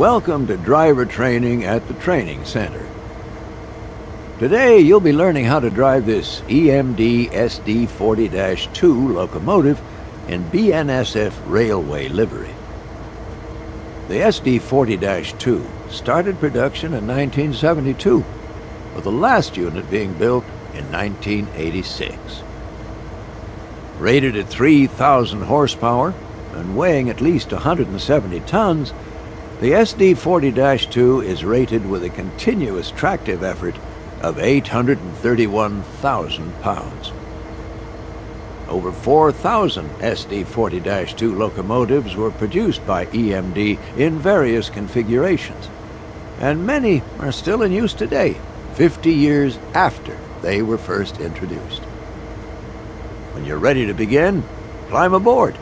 Welcome to driver training at the training center. Today you'll be learning how to drive this EMD SD40-2 locomotive in BNSF railway livery. The SD40-2 started production in 1972, with the last unit being built in 1986. Rated at 3,000 horsepower and weighing at least 170 tons, the SD40-2 is rated with a continuous tractive effort of 831,000 pounds. Over 4,000 SD40-2 locomotives were produced by EMD in various configurations, and many are still in use today, 50 years after they were first introduced. When you're ready to begin, climb aboard.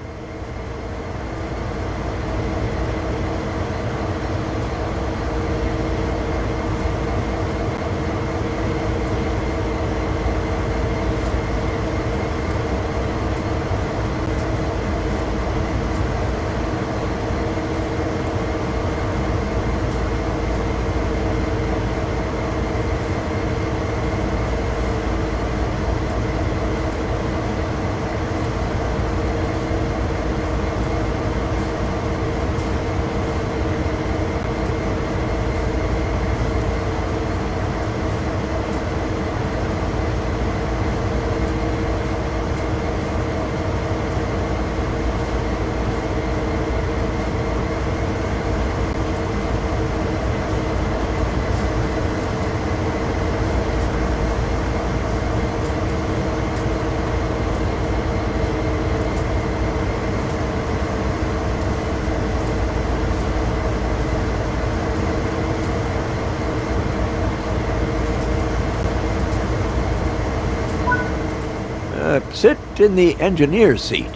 Sit in the engineer's seat.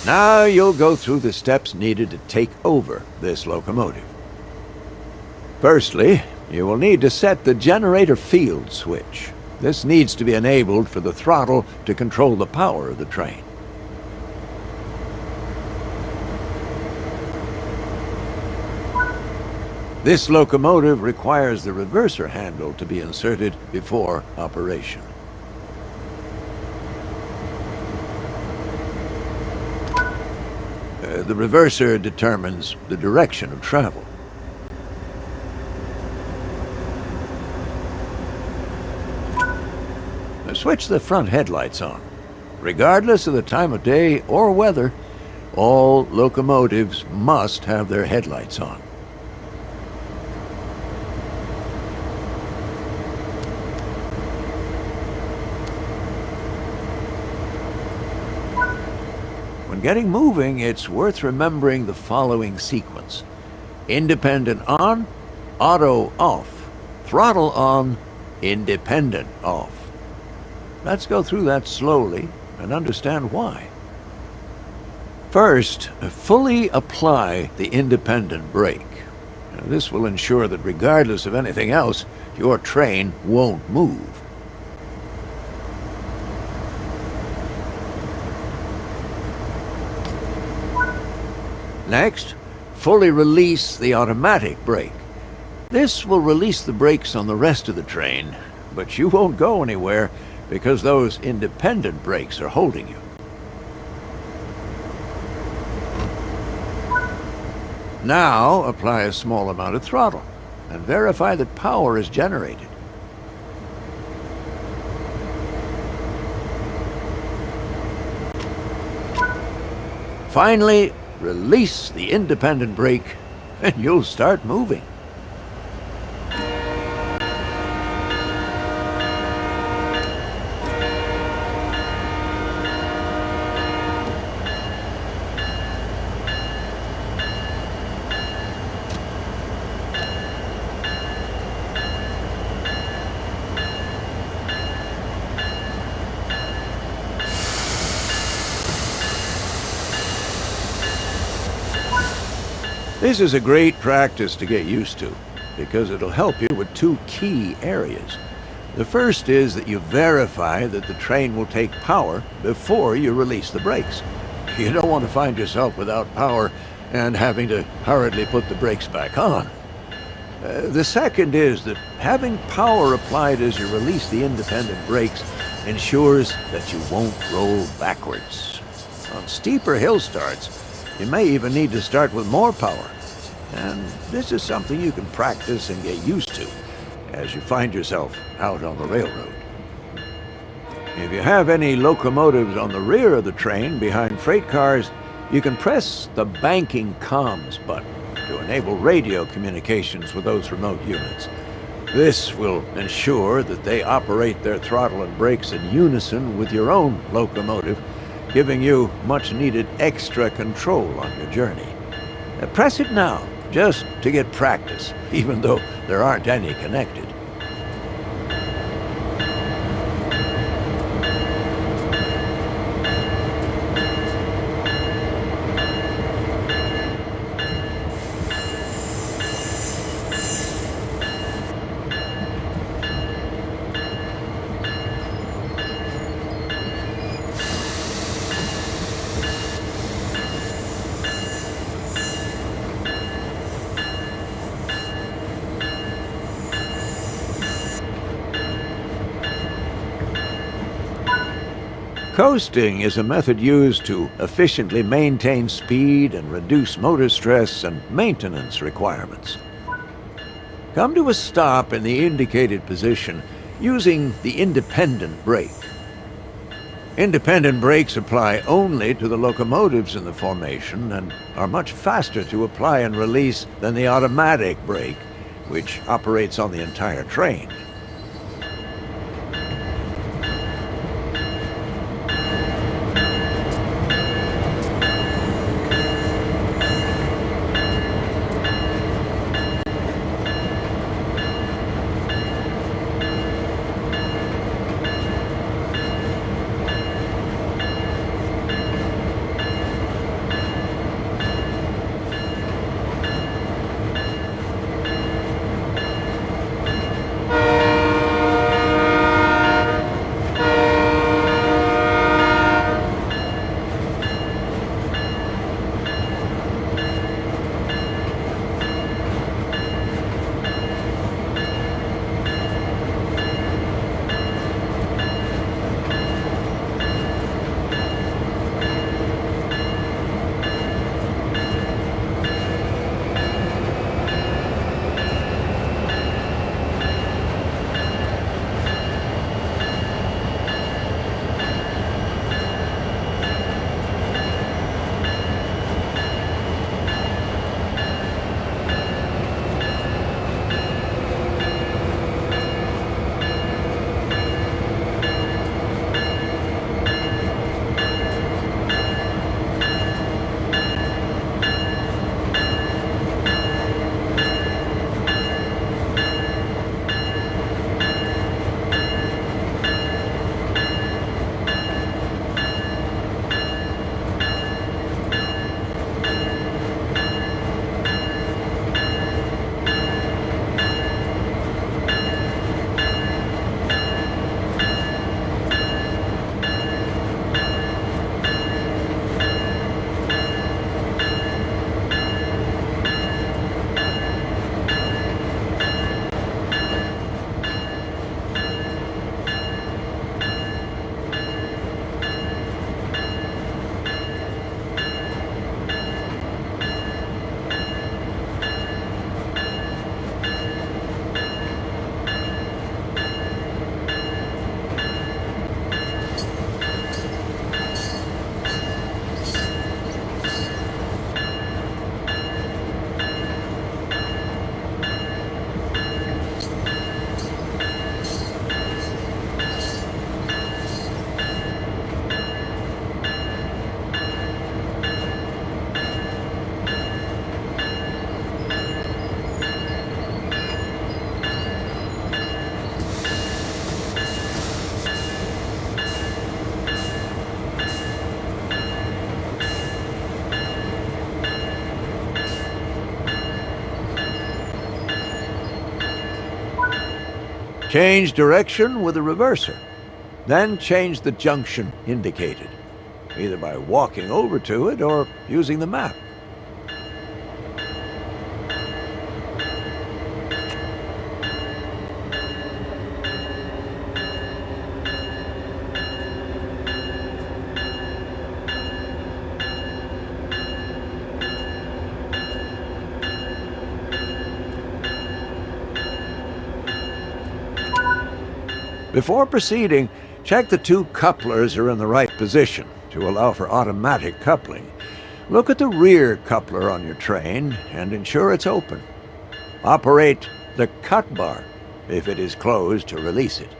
Now you'll go through the steps needed to take over this locomotive. Firstly, you will need to set the generator field switch. This needs to be enabled for the throttle to control the power of the train. This locomotive requires the reverser handle to be inserted before operation. The reverser determines the direction of travel. Now switch the front headlights on. Regardless of the time of day or weather, all locomotives must have their headlights on. When getting moving, it's worth remembering the following sequence: independent on, auto off, throttle on, independent off. Let's go through that slowly and understand why. First, fully apply the independent brake. Now, this will ensure that regardless of anything else, your train won't move. Next, fully release the automatic brake. This will release the brakes on the rest of the train, but you won't go anywhere because those independent brakes are holding you. Now apply a small amount of throttle. and verify that power is generated. Finally, release the independent brake and you'll start moving. This is a great practice to get used to because it'll help you with two key areas. The first is that you verify that the train will take power before you release the brakes. You don't want to find yourself without power and having to hurriedly put the brakes back on. The second is that having power applied as you release the independent brakes ensures that you won't roll backwards. On steeper hill starts, you may even need to start with more power. And this is something you can practice and get used to as you find yourself out on the railroad. If you have any locomotives on the rear of the train behind freight cars, you can press the banking comms button to enable radio communications with those remote units. This will ensure that they operate their throttle and brakes in unison with your own locomotive, giving you much-needed extra control on your journey. Press it now, just to get practice, even though there aren't any connected. Coasting is a method used to efficiently maintain speed and reduce motor stress and maintenance requirements. Come to a stop in the indicated position using the independent brake. Independent brakes apply only to the locomotives in the formation and are much faster to apply and release than the automatic brake, which operates on the entire train. Change direction with the reverser. Then change the junction indicated, either by walking over to it or using the map. Before proceeding, check the two couplers are in the right position to allow for automatic coupling. Look at the rear coupler on your train and ensure it's open. Operate the cut bar if it is closed to release it.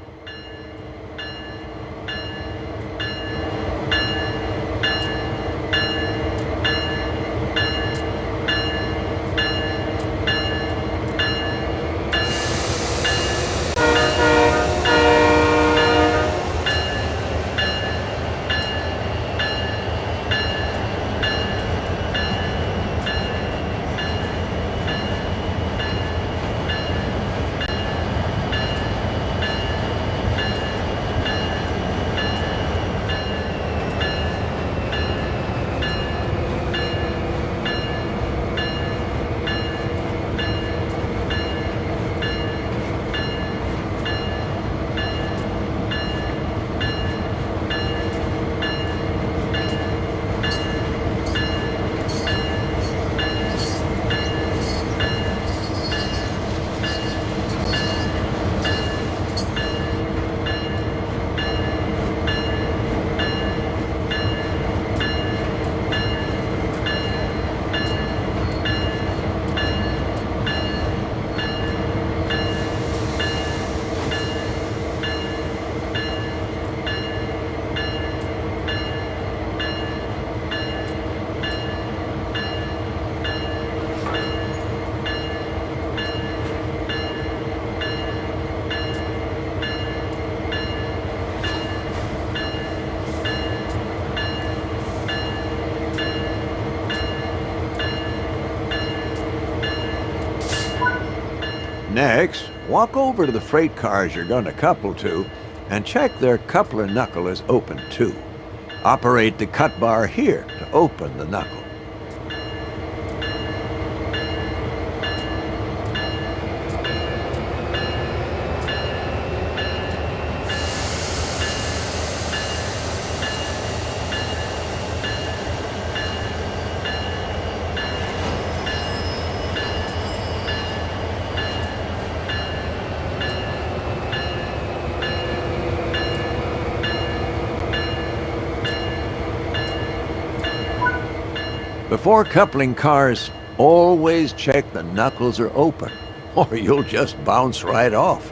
Next, walk over to the freight cars you're going to couple to and check their coupler knuckle is open too. Operate the cut bar here to open the knuckle. Before coupling cars, always check the knuckles are open, or you'll just bounce right off.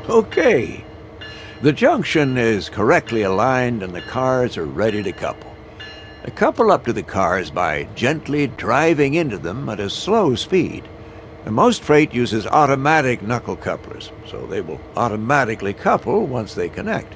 Okay, the junction is correctly aligned and the cars are ready to couple. Couple up to the cars by gently driving into them at a slow speed. And most freight uses automatic knuckle couplers, so they will automatically couple once they connect.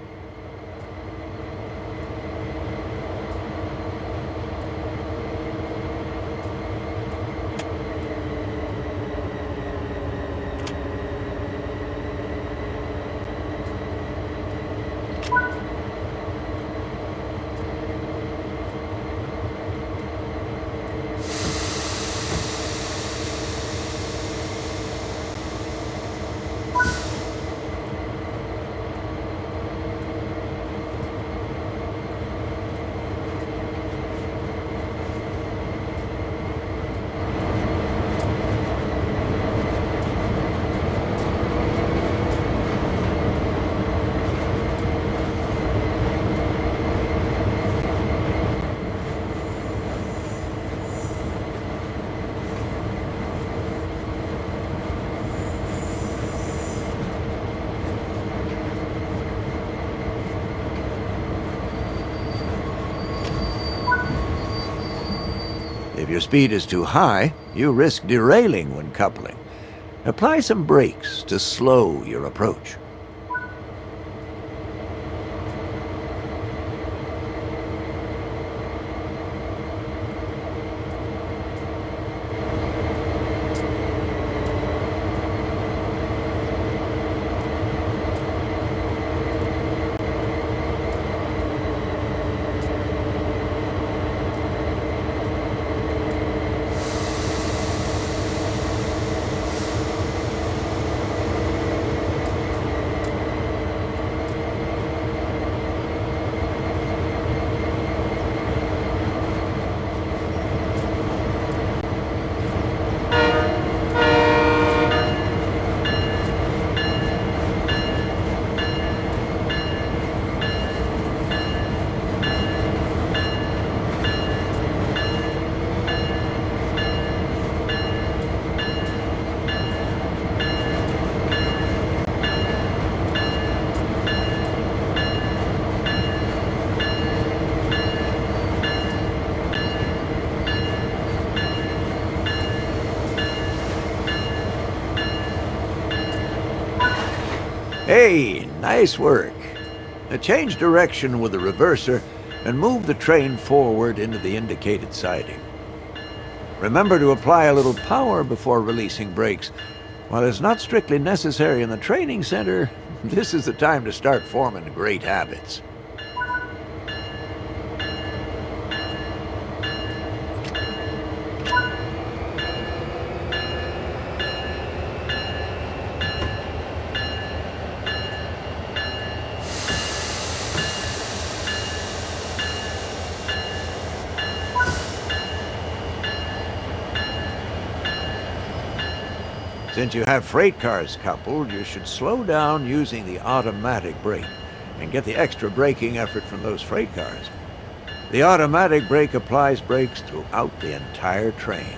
If your speed is too high, you risk derailing when coupling. Apply some brakes to slow your approach. Hey, nice work. Now change direction with the reverser and move the train forward into the indicated siding. Remember to apply a little power before releasing brakes. While it's not strictly necessary in the training center, this is the time to start forming great habits. Since you have freight cars coupled, you should slow down using the automatic brake and get the extra braking effort from those freight cars. The automatic brake applies brakes throughout the entire train.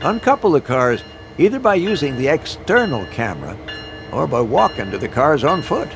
Uncouple the cars either by using the external camera or by walking to the cars on foot.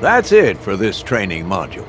That's it for this training module.